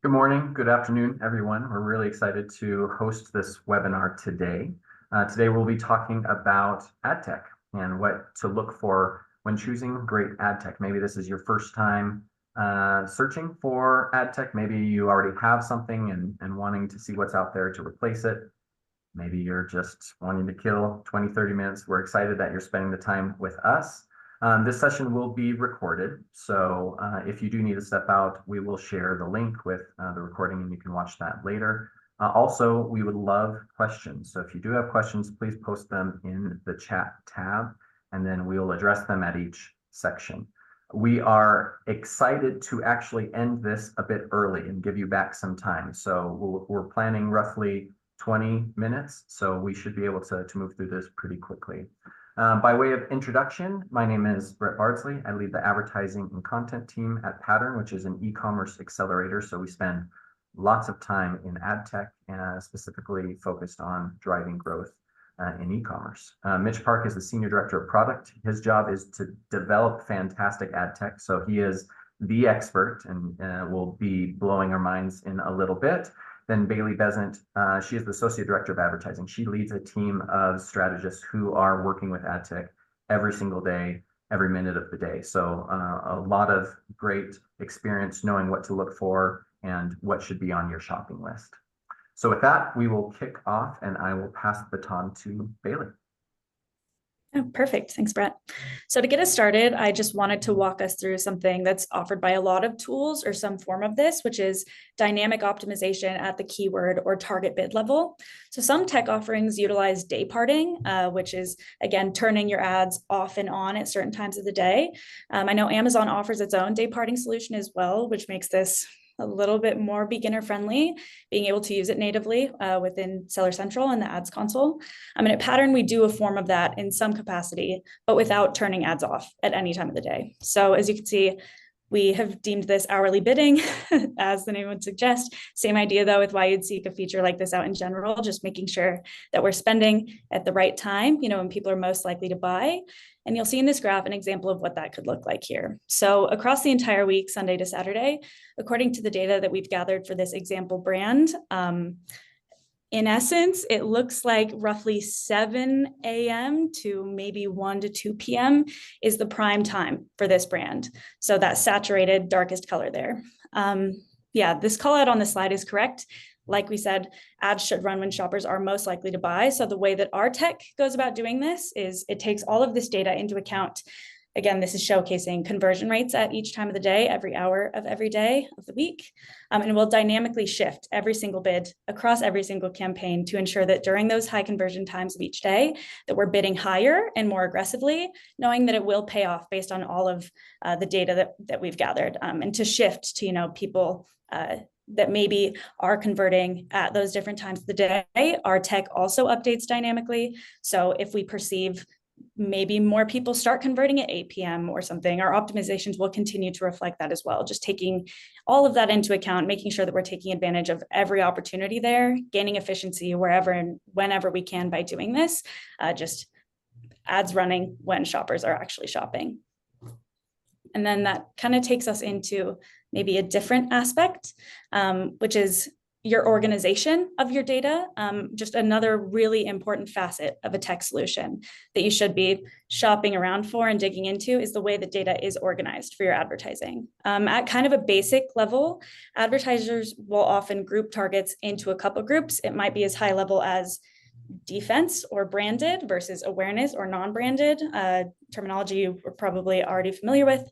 Good morning, good afternoon, everyone. We're really excited to host this webinar today. Today we'll be talking about ad tech and what to look for when choosing great ad tech. Maybe this is your first time searching for ad tech. Maybe you already have something and wanting to see what's out there to replace it. Maybe you're just wanting to kill 20, 30 minutes. We're excited that you're spending the time with us. This session will be recorded, so if you do need to step out, we will share the link with the recording and you can watch that later. Also, we would love questions. So if you do have questions, please post them in the chat tab and then we'll address them at each section. We are excited to actually end this a bit early and give you back some time. So we're planning roughly 20 minutes, so we should be able to move through this pretty quickly. By way of introduction, my name is Brett Bardsley. I lead the advertising and content team at Pattern, which is an e-commerce accelerator. So we spend lots of time in ad tech, specifically focused on driving growth in e-commerce. Mitch Park is the senior director of product. His job is to develop fantastic ad tech. So he is the expert and will be blowing our minds in a little bit. Then Bailey Besant, she is the Associate Director of Advertising. She leads a team of strategists who are working with ad tech every single day, every minute of the day. So a lot of great experience knowing what to look for and what should be on your shopping list. So with that, we will kick off and I will pass the baton to Bailey. Oh, perfect. Thanks, Brett. So to get us started, I just wanted to walk us through something that's offered by a lot of tools or some form of this, which is dynamic optimization at the keyword or target bid level. So some tech offerings utilize day parting, which is, again, turning your ads off and on at certain times of the day. I know Amazon offers its own day parting solution as well, which makes this a little bit more beginner friendly, being able to use it natively within Seller Central and the ads console. At Pattern, we do a form of that in some capacity, but without turning ads off at any time of the day. So as you can see, we have deemed this hourly bidding, as the name would suggest. Same idea, though, with why you'd seek a feature like this out in general, just making sure that we're spending at the right time, when people are most likely to buy. And you'll see in this graph an example of what that could look like here. So across the entire week, Sunday to Saturday, according to the data that we've gathered for this example brand, in essence, it looks like roughly 7 a.m. to maybe 1 to 2 p.m. is the prime time for this brand. So that saturated darkest color there. This call out on the slide is correct. Like we said, ads should run when shoppers are most likely to buy. So the way that our tech goes about doing this is it takes all of this data into account. Again, this is showcasing conversion rates at each time of the day, every hour of every day of the week. And we'll dynamically shift every single bid across every single campaign to ensure that during those high conversion times of each day, that we're bidding higher and more aggressively, knowing that it will pay off based on all of the data that we've gathered, and to shift to, people that maybe are converting at those different times of the day. Our tech also updates dynamically. So if we perceive maybe more people start converting at 8 p.m. or something, our optimizations will continue to reflect that as well. Just taking all of that into account, making sure that we're taking advantage of every opportunity there, gaining efficiency wherever and whenever we can by doing this, just ads running when shoppers are actually shopping. And then that kind of takes us into maybe a different aspect, which is your organization of your data. Just another really important facet of a tech solution that you should be shopping around for and digging into is the way that data is organized for your advertising. At kind of a basic level, advertisers will often group targets into a couple groups. It might be as high level as defense or branded versus awareness or non-branded, terminology you're probably already familiar with,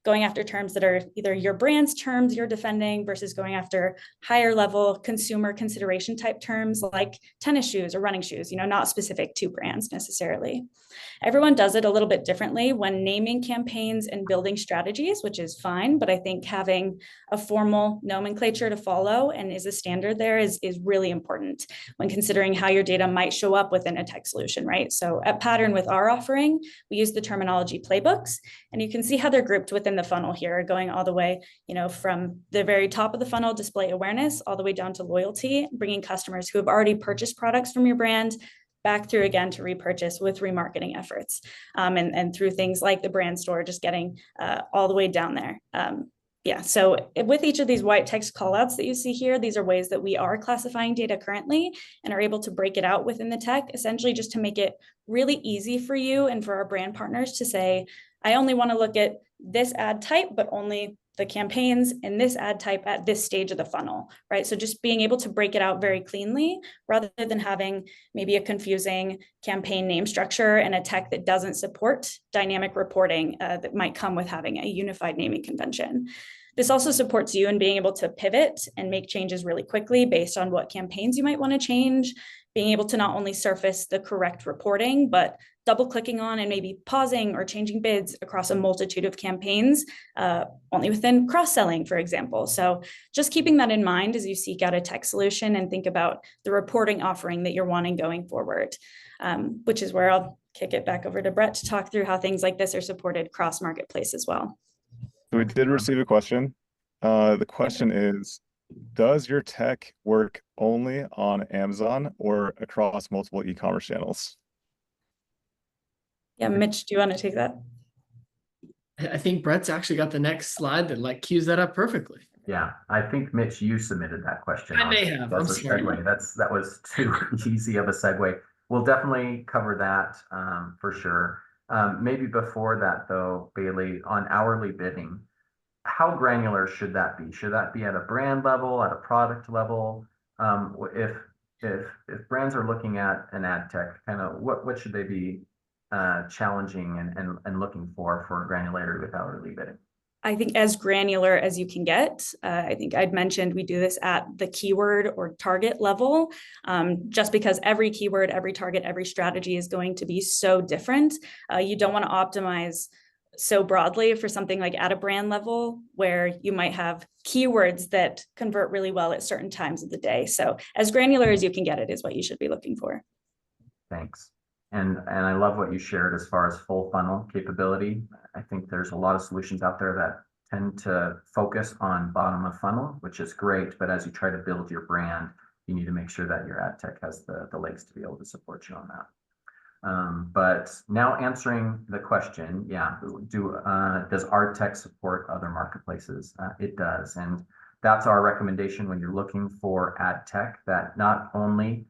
going after terms that are either your brand's terms you're defending versus going after higher level consumer consideration type terms like tennis shoes or running shoes, not specific to brands necessarily. Everyone does it a little bit differently when naming campaigns and building strategies, which is fine, but I think having a formal nomenclature to follow and is a standard there is really important when considering how your data might show up within a tech solution, right? So at Pattern with our offering, we use the terminology playbooks, and you can see how they're grouped within the funnel here, going all the way, from the very top of the funnel, display awareness, all the way down to loyalty, bringing customers who have already purchased products from your brand back through again to repurchase with remarketing efforts, and through things like the brand store, just getting all the way down there. Yeah, so with each of these white text callouts that you see here, these are ways that we are classifying data currently and are able to break it out within the tech, essentially just to make it really easy for you and for our brand partners to say, I only want to look at this ad type, but only the campaigns in this ad type at this stage of the funnel, right? So just being able to break it out very cleanly rather than having maybe a confusing campaign name structure and a tech that doesn't support dynamic reporting that might come with having a unified naming convention. This also supports you in being able to pivot and make changes really quickly based on what campaigns you might want to change, being able to not only surface the correct reporting, but double clicking on and maybe pausing or changing bids across a multitude of campaigns, only within cross-selling, for example. So just keeping that in mind as you seek out a tech solution and think about the reporting offering that you're wanting going forward, which is where I'll kick it back over to Brett to talk through how things like this are supported cross-marketplace as well. So we did receive a question. The question is, does your tech work only on Amazon or across multiple e-commerce channels? Yeah, Mitch, do you want to take that? I think Brett's actually got the next slide that like cues that up perfectly. Yeah, I think Mitch, you submitted that question. I may have. I'm sorry. Segue. That was too easy of a segue. We'll definitely cover that for sure. Maybe before that though, Bailey, on hourly bidding, how granular should that be? Should that be at a brand level, at a product level? If brands are looking at an ad tech, kind of what should they be challenging and looking for granularity with hourly bidding? I think as granular as you can get. I think I'd mentioned we do this at the keyword or target level, just because every keyword, every target, every strategy is going to be so different. You don't want to optimize so broadly for something like at a brand level where you might have keywords that convert really well at certain times of the day. So as granular as you can get it is what you should be looking for. Thanks. And I love what you shared as far as full funnel capability. I think there's a lot of solutions out there that tend to focus on bottom of funnel, which is great. But as you try to build your brand, you need to make sure that your ad tech has the legs to be able to support you on that. But now answering the question, yeah, does our tech support other marketplaces? It does. And that's our recommendation when you're looking for ad tech, that not only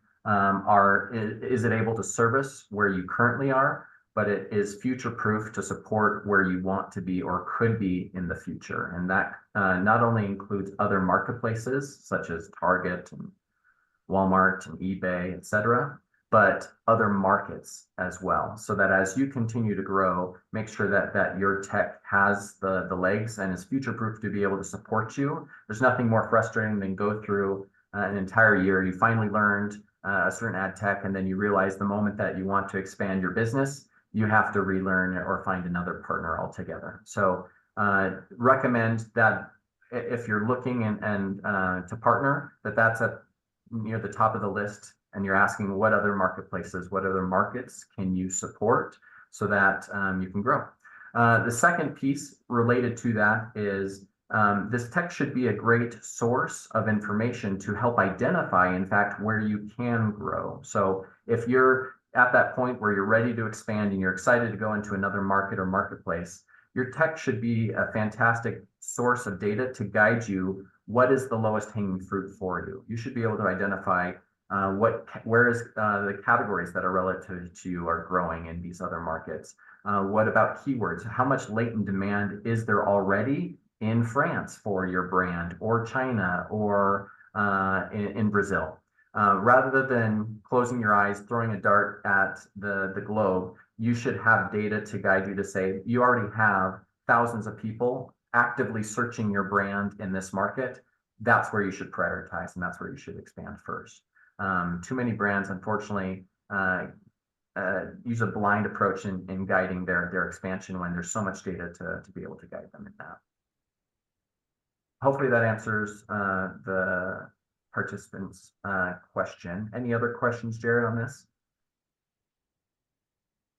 is it able to service where you currently are, but it is future-proof to support where you want to be or could be in the future. And that not only includes other marketplaces such as Target and Walmart and eBay, et cetera, but other markets as well. So that as you continue to grow, make sure that your tech has the legs and is future-proof to be able to support you. There's nothing more frustrating than go through an entire year. You finally learned a certain ad tech, and then you realize the moment that you want to expand your business, you have to relearn or find another partner altogether. So recommend that if you're looking and to partner, that's at near the top of the list, and you're asking what other marketplaces, what other markets can you support so that you can grow. The second piece related to that is this tech should be a great source of information to help identify, in fact, where you can grow. So if you're at that point where you're ready to expand and you're excited to go into another market or marketplace, your tech should be a fantastic source of data to guide you. What is the lowest hanging fruit for you? You should be able to identify where is the categories that are relative to you are growing in these other markets. What about keywords? How much latent demand is there already in France for your brand, or China, or in Brazil? Rather than closing your eyes, throwing a dart at the globe, you should have data to guide you to say, you already have thousands of people actively searching your brand in this market. That's where you should prioritize, and that's where you should expand first. Too many brands, unfortunately, use a blind approach in guiding their expansion when there's so much data to be able to guide them in that. Hopefully that answers the participants' question. Any other questions, Jared, on this?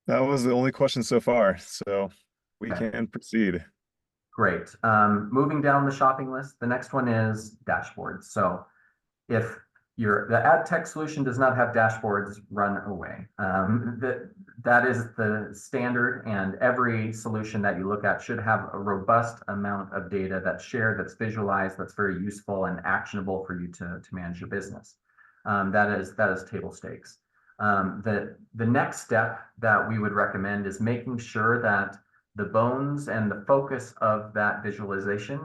That was the only question so far, so we can proceed. Great. Moving down the shopping list, the next one is dashboards. So if the ad tech solution does not have dashboards run away. That is the standard, and every solution that you look at should have a robust amount of data that's shared, that's visualized, that's very useful and actionable for you to manage your business. That is table stakes. The next step that we would recommend is making sure that the bones and the focus of that visualization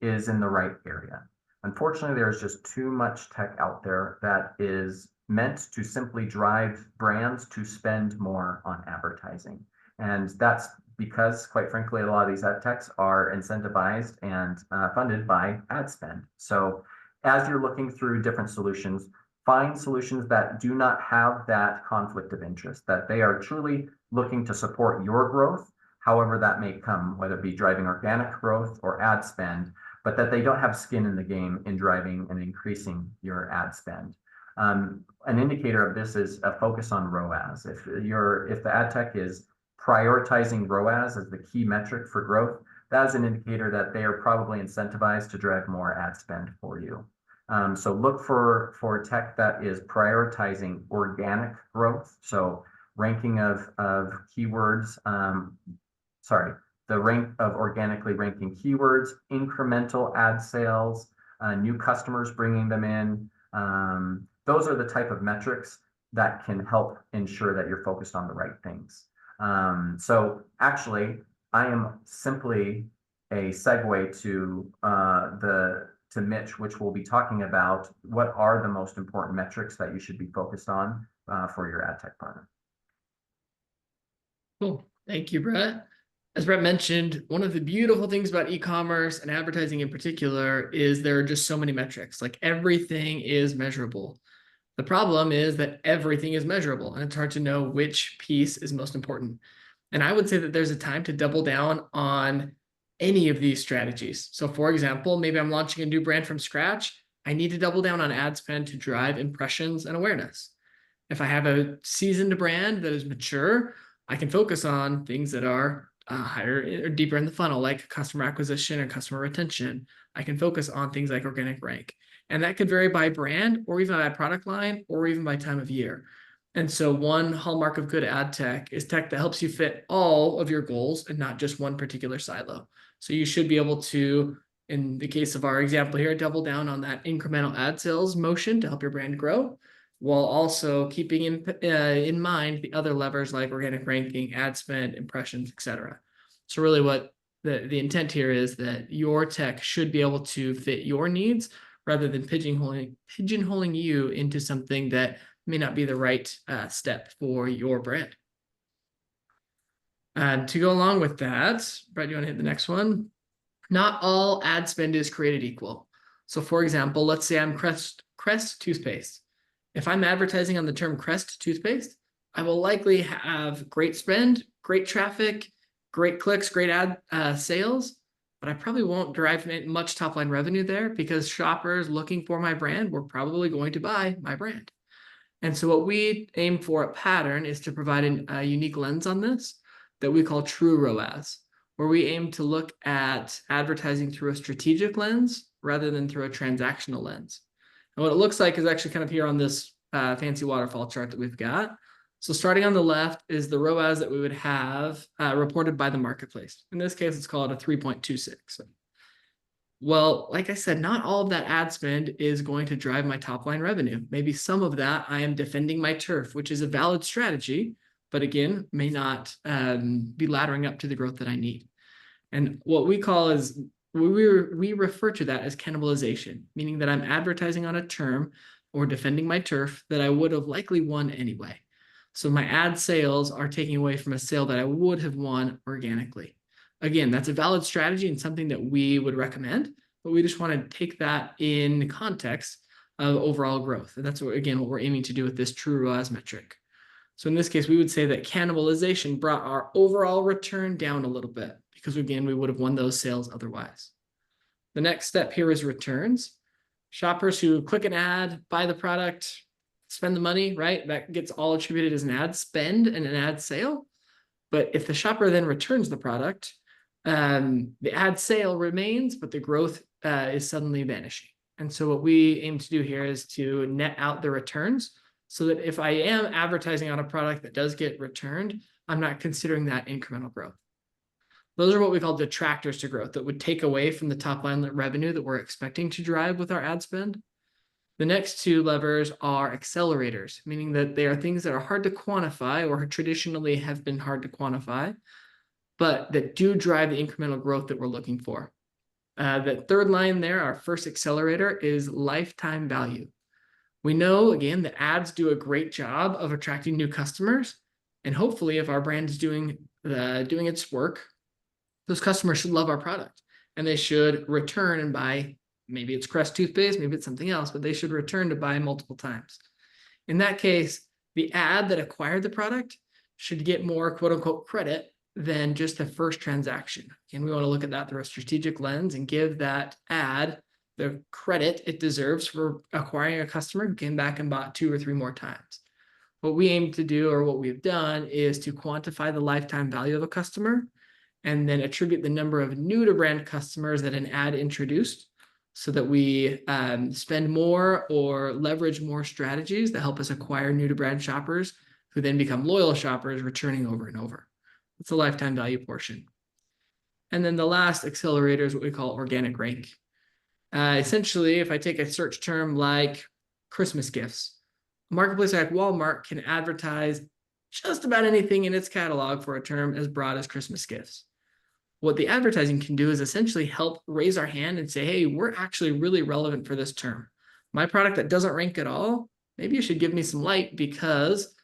is in the right area. Unfortunately, there's just too much tech out there that is meant to simply drive brands to spend more on advertising. And that's because, quite frankly, a lot of these ad techs are incentivized and funded by ad spend. So as you're looking through different solutions, find solutions that do not have that conflict of interest, that they are truly looking to support your growth, however that may come, whether it be driving organic growth or ad spend, but that they don't have skin in the game in driving and increasing your ad spend. An indicator of this is a focus on ROAS. If the ad tech is prioritizing ROAS as the key metric for growth, that is an indicator that they are probably incentivized to drive more ad spend for you. So look for tech that is prioritizing organic growth. So ranking of keywords, the rank of organically ranking keywords, incremental ad sales, new customers bringing them in. Those are the type of metrics that can help ensure that you're focused on the right things. So actually, I am simply a segue to Mitch, which will be talking about what are the most important metrics that you should be focused on for your ad tech partner. Cool. Thank you, Brett. As Brett mentioned, one of the beautiful things about e-commerce and advertising in particular is there are just so many metrics. Like everything is measurable. The problem is that everything is measurable, and it's hard to know which piece is most important. And I would say that there's a time to double down on any of these strategies. So for example, maybe I'm launching a new brand from scratch. I need to double down on ad spend to drive impressions and awareness. If I have a seasoned brand that is mature, I can focus on things that are higher or deeper in the funnel, like customer acquisition and customer retention. I can focus on things like organic rank. And that could vary by brand or even by product line or even by time of year. And so one hallmark of good ad tech is tech that helps you fit all of your goals and not just one particular silo. So you should be able to, in the case of our example here, double down on that incremental ad sales motion to help your brand grow, while also keeping in mind the other levers like organic ranking, ad spend, impressions, etc. So really what the intent here is that your tech should be able to fit your needs rather than pigeonholing you into something that may not be the right step for your brand. And to go along with that, Brett, you want to hit the next one? Not all ad spend is created equal. So for example, let's say I'm Crest toothpaste. If I'm advertising on the term Crest toothpaste, I will likely have great spend, great traffic, great clicks, great ad sales, but I probably won't drive much top line revenue there because shoppers looking for my brand were probably going to buy my brand. And so what we aim for at Pattern is to provide a unique lens on this that we call true ROAS, where we aim to look at advertising through a strategic lens rather than through a transactional lens. And what it looks like is actually kind of here on this fancy waterfall chart that we've got. So starting on the left is the ROAS that we would have reported by the marketplace. In this case, let's call it a 3.26. Well, like I said, not all of that ad spend is going to drive my top line revenue. Maybe some of that I am defending my turf, which is a valid strategy, but again, may not be laddering up to the growth that I need. And what we call is, we refer to that as cannibalization, meaning that I'm advertising on a term or defending my turf that I would have likely won anyway. So my ad sales are taking away from a sale that I would have won organically. Again, that's a valid strategy and something that we would recommend, but we just want to take that in context of overall growth. And that's what we're aiming to do with this true ROAS metric. So in this case, we would say that cannibalization brought our overall return down a little bit because again, we would have won those sales otherwise. The next step here is returns. Shoppers who click an ad, buy the product, spend the money, right? That gets all attributed as an ad spend and an ad sale. But if the shopper then returns the product, the ad sale remains, but the growth is suddenly vanishing. And so what we aim to do here is to net out the returns so that if I am advertising on a product that does get returned, I'm not considering that incremental growth. Those are what we call detractors to growth that would take away from the top line revenue that we're expecting to drive with our ad spend. The next two levers are accelerators, meaning that they are things that are hard to quantify or traditionally have been hard to quantify, but that do drive the incremental growth that we're looking for. The third line there, our first accelerator, is lifetime value. We know, again, that ads do a great job of attracting new customers, and hopefully if our brand is doing its work, those customers should love our product and they should return and buy. Maybe it's Crest toothpaste, maybe it's something else, but they should return to buy multiple times. In that case, the ad that acquired the product should get more quote unquote credit than just the first transaction. And we want to look at that through a strategic lens and give that ad the credit it deserves for acquiring a customer who came back and bought 2 or 3 more times. What we aim to do, or what we've done, is to quantify the lifetime value of a customer and then attribute the number of new to brand customers that an ad introduced so that we spend more or leverage more strategies that help us acquire new to brand shoppers who then become loyal shoppers returning over and over. It's the lifetime value portion. And then the last accelerator is what we call organic rank. Essentially, if I take a search term like Christmas gifts, a marketplace like Walmart can advertise just about anything in its catalog for a term as broad as Christmas gifts. What the advertising can do is essentially help raise our hand and say, hey, we're actually really relevant for this term. My product that doesn't rank at all, maybe you should give me some light because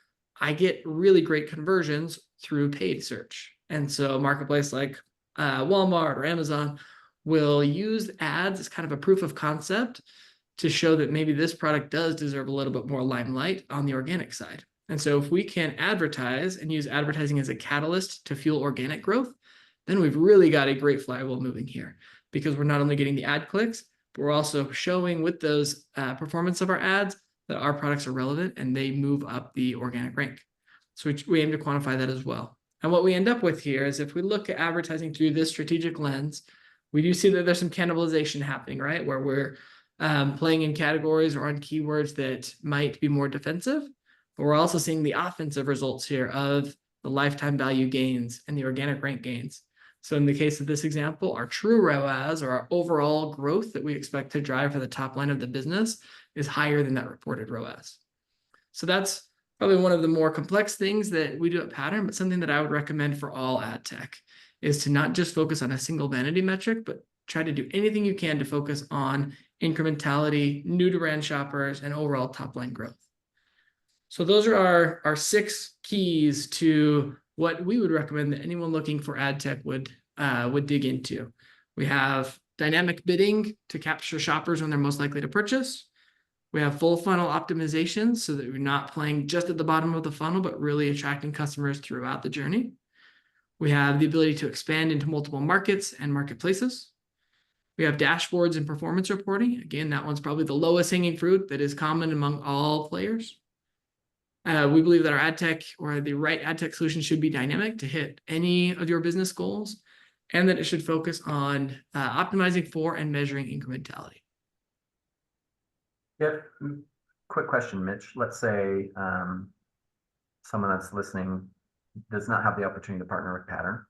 I get really great conversions through paid search. And so a marketplace like Walmart or Amazon will use ads as kind of a proof of concept to show that maybe this product does deserve a little bit more limelight on the organic side. And so if we can advertise and use advertising as a catalyst to fuel organic growth, then we've really got a great flywheel moving here, because we're not only getting the ad clicks, but we're also showing with those performance of our ads that our products are relevant and they move up the organic rank. So we aim to quantify that as well. And what we end up with here is if we look at advertising through this strategic lens, we do see that there's some cannibalization happening, right? Where we're playing in categories or on keywords that might be more defensive, but we're also seeing the offensive results here of the lifetime value gains and the organic rank gains. So in the case of this example, our true ROAS, or our overall growth that we expect to drive for the top line of the business, is higher than that reported ROAS. So that's probably one of the more complex things that we do at Pattern, but something that I would recommend for all ad tech is to not just focus on a single vanity metric, but try to do anything you can to focus on incrementality, new to brand shoppers, and overall top line growth. So those are our 6 keys to what we would recommend that anyone looking for ad tech would dig into. We have dynamic bidding to capture shoppers when they're most likely to purchase. We have full funnel optimization so that we're not playing just at the bottom of the funnel, but really attracting customers throughout the journey. We have the ability to expand into multiple markets and marketplaces. We have dashboards and performance reporting. Again, that one's probably the lowest hanging fruit that is common among all players. We believe that our ad tech, or the right ad tech solution, should be dynamic to hit any of your business goals, and that it should focus on optimizing for and measuring incrementality. Yep. Quick question, Mitch. Let's say someone that's listening does not have the opportunity to partner with Pattern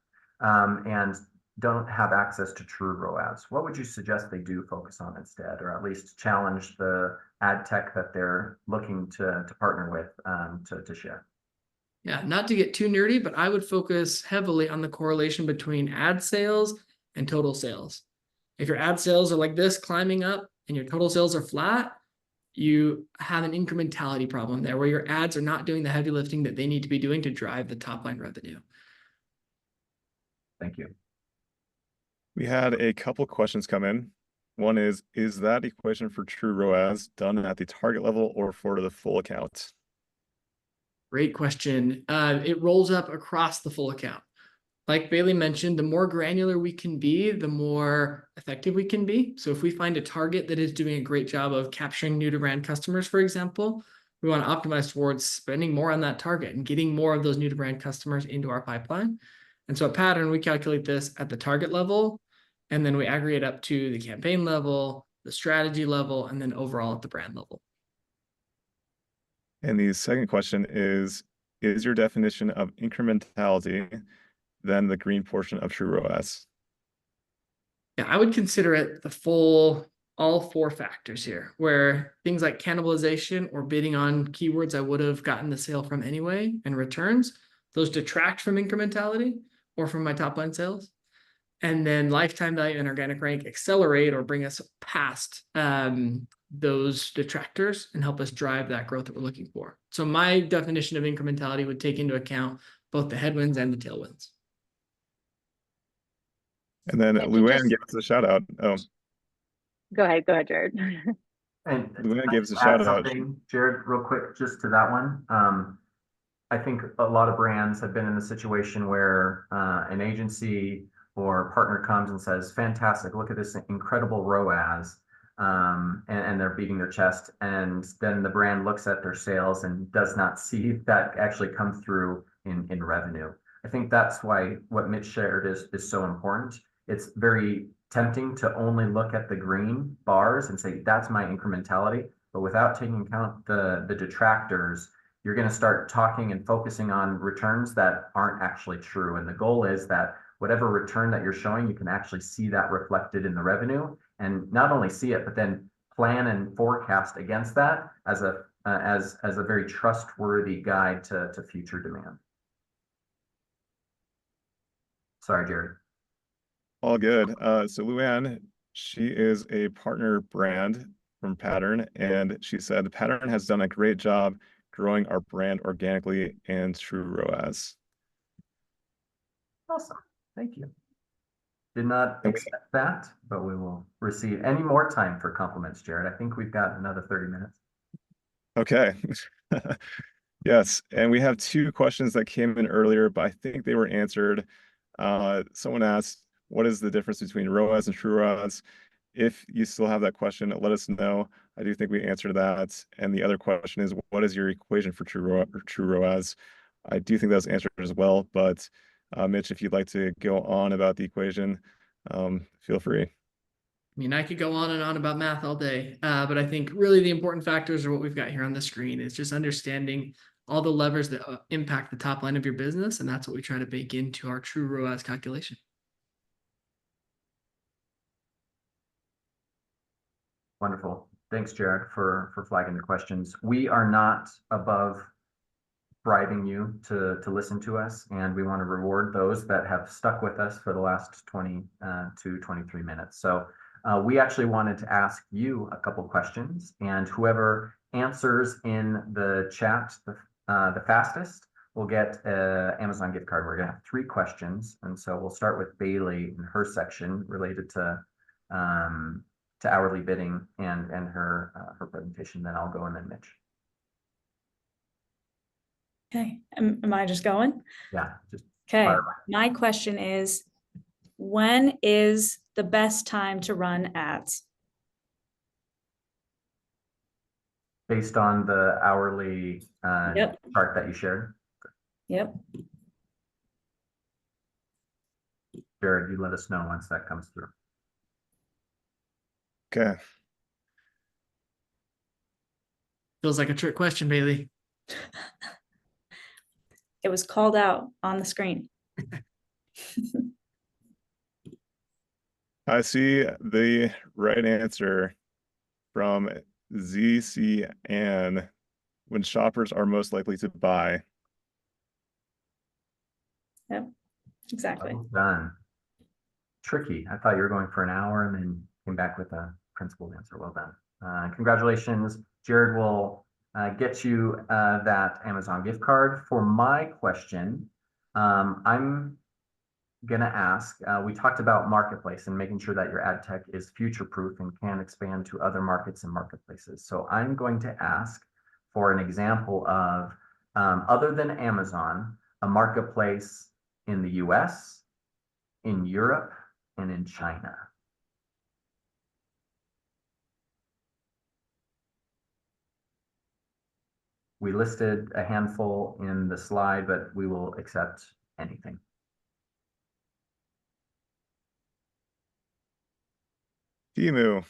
and don't have access to true ROAS. What would you suggest they do focus on instead, or at least challenge the ad tech that they're looking to partner with to share? Yeah, not to get too nerdy, but I would focus heavily on the correlation between ad sales and total sales. If your ad sales are like this climbing up and your total sales are flat, you have an incrementality problem there where your ads are not doing the heavy lifting that they need to be doing to drive the top line revenue. Thank you. We had a couple questions come in. One is that equation for true ROAS done at the target level or for the full account? Great question. It rolls up across the full account. Like Bailey mentioned, the more granular we can be, the more effective we can be. So if we find a target that is doing a great job of capturing new to brand customers, for example, we want to optimize towards spending more on that target and getting more of those new to brand customers into our pipeline. And so at Pattern, we calculate this at the target level, and then we aggregate up to the campaign level, the strategy level, and then overall at the brand level. And the second question is your definition of incrementality then the green portion of true ROAS? Yeah, I would consider it the full, all 4 factors here, where things like cannibalization or bidding on keywords I would have gotten the sale from anyway and returns, those detract from incrementality or from my top line sales. And then lifetime value and organic rank accelerate or bring us past those detractors and help us drive that growth that we're looking for. So my definition of incrementality would take into account both the headwinds and the tailwinds. And then And Luann gave us a shout out. Oh, Go ahead, Jared. And Luann gave us a add shout out. something, Jared, real quick, just to that one. I think a lot of brands have been in the situation where an agency or partner comes and says, fantastic, look at this incredible ROAS, and they're beating their chest. And then the brand looks at their sales and does not see that actually come through in revenue. I think that's why what Mitch shared is so important. It's very tempting to only look at the green bars and say, that's my incrementality, but without taking account the detractors, you're going to start talking and focusing on returns that aren't actually true. And the goal is that whatever return that you're showing, you can actually see that reflected in the revenue, and not only see it, but then plan and forecast against that as a very trustworthy guide to future demand. Sorry, Jared. All good. So Luann, she is a partner brand from Pattern, and she said Pattern has done a great job growing our brand organically and true ROAS. Awesome. Thank you. Did not expect that, but we will receive any more time for compliments, Jared. I think we've got another 30 minutes. Okay. Yes, and we have 2 questions that came in earlier, but I think they were answered. Someone asked, what is the difference between ROAS and true ROAS? If you still have that question, let us know. I do think we answered that. And the other question is, what is your equation for true ROAS? I do think that was answered as well, but Mitch, if you'd like to go on about the equation, feel free. I mean, I could go on and on about math all day, but I think really the important factors are what we've got here on the screen. It's just understanding all the levers that impact the top line of your business, and that's what we try to bake into our true ROAS calculation. Wonderful. Thanks, Jared, for flagging the questions. We are not above bribing you to listen to us, and we want to reward those that have stuck with us for the last 20 to 23 minutes. So we actually wanted to ask you a couple questions, and whoever answers in the chat the fastest will get an Amazon gift card. We're going to have 3 questions, and so we'll start with Bailey in her section related to hourly bidding and her presentation. Then I'll go, and then Mitch. Okay, am I just going? Yeah, just Okay, fire away. my question is, when is the best time to run ads? Based on the hourly Yep. chart that you shared. Yep. Jared, you let us know once that comes through. Okay. Feels like a trick question, Bailey. It was called out on the screen. I see the right answer from ZCN, when shoppers are most likely to buy. Yep, exactly. Well done. Tricky. I thought you were going for an hour and then came back with a principled answer. Well done. Congratulations. Jared will get you that Amazon gift card. For my question, I'm going to ask, we talked about marketplace and making sure that your ad tech is future-proof and can expand to other markets and marketplaces. So I'm going to ask for an example of, other than Amazon, a marketplace in the US, in Europe, and in China. We listed a handful in the slide, but we will accept anything. Temu.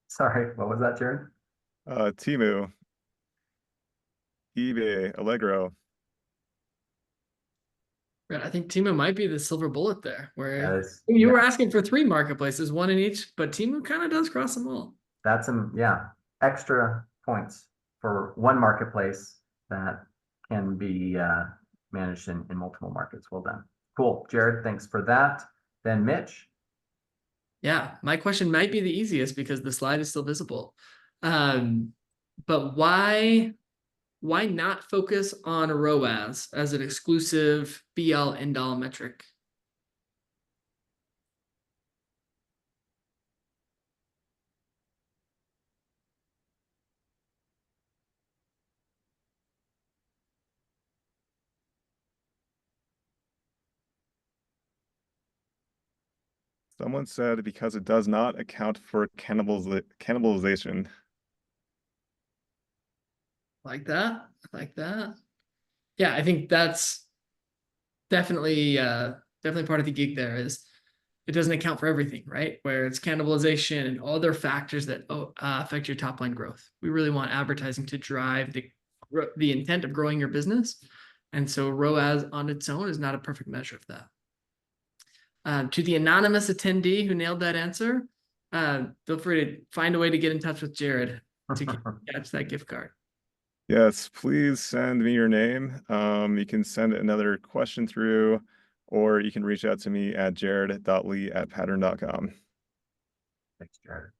Sorry, what was that, Jared? Temu, eBay, Allegro. Right, I think Temu might be the silver bullet there, That where is, you yeah, were asking for 3 marketplaces, 1 in each, but Temu kind of does cross them all. that's some, yeah, extra points for one marketplace that can be managed in multiple markets. Well done. Cool, Jared, thanks for that. Then Mitch. Yeah, my question might be the easiest because the slide is still visible. But why not focus on ROAS as an exclusive be-all end-all metric? Someone said because it does not account for cannibalization. Like that, like that. Yeah, I think that's definitely part of the gig there is it doesn't account for everything, right? Where it's cannibalization and other factors that affect your top line growth. We really want advertising to drive the intent of growing your business. And so ROAS on its own is not a perfect measure of that. To the anonymous attendee who nailed that answer, feel free to find a way to get in touch with Jared to catch that gift card. Yes, please send me your name. You can send another question through, or you can reach out to me at jared.lee@pattern.com. Thanks, Jared.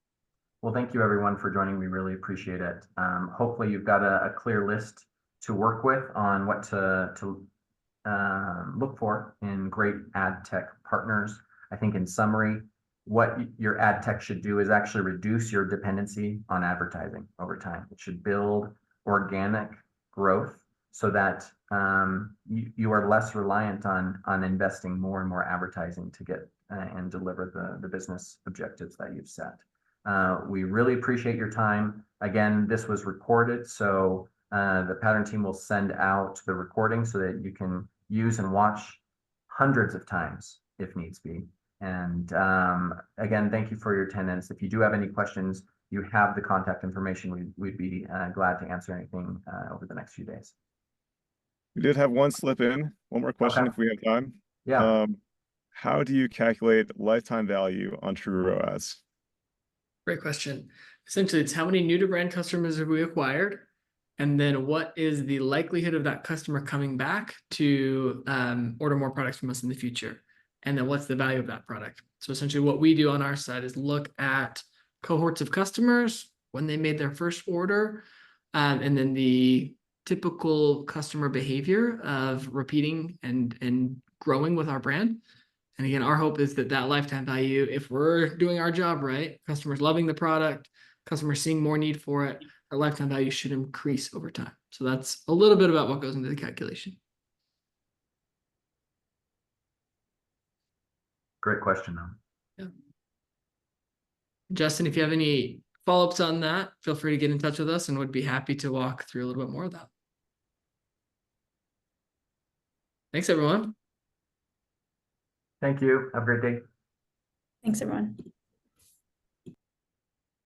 Well, thank you everyone for joining. We really appreciate it. Hopefully you've got a clear list to work with on what to look for in great ad tech partners. I think in summary, what your ad tech should do is actually reduce your dependency on advertising over time. It should build organic growth so that you are less reliant on investing more and more advertising to get and deliver the business objectives that you've set. We really appreciate your time. Again, this was recorded, so the Pattern team will send out the recording so that you can use and watch hundreds of times if needs be. And again, thank you for your attendance. If you do have any questions, you have the contact information. We'd be glad to answer anything over the next few days. We did have one slip in. One more question Okay. if we have time. Yeah. How do you calculate lifetime value on true ROAS? Great question. Essentially, it's how many new to brand customers have we acquired? And then what is the likelihood of that customer coming back to order more products from us in the future? And then what's the value of that product? So essentially what we do on our side is look at cohorts of customers when they made their first order, and then the typical customer behavior of repeating and growing with our brand. And again, our hope is that lifetime value, if we're doing our job right, customers loving the product, customers seeing more need for it, our lifetime value should increase over time. So that's a little bit about what goes into the calculation. Great question, though. Yeah. Justin, if you have any follow-ups on that, feel free to get in touch with us and would be happy to walk through a little bit more of that. Thanks, everyone. Thank you. Have a great day. Thanks, everyone.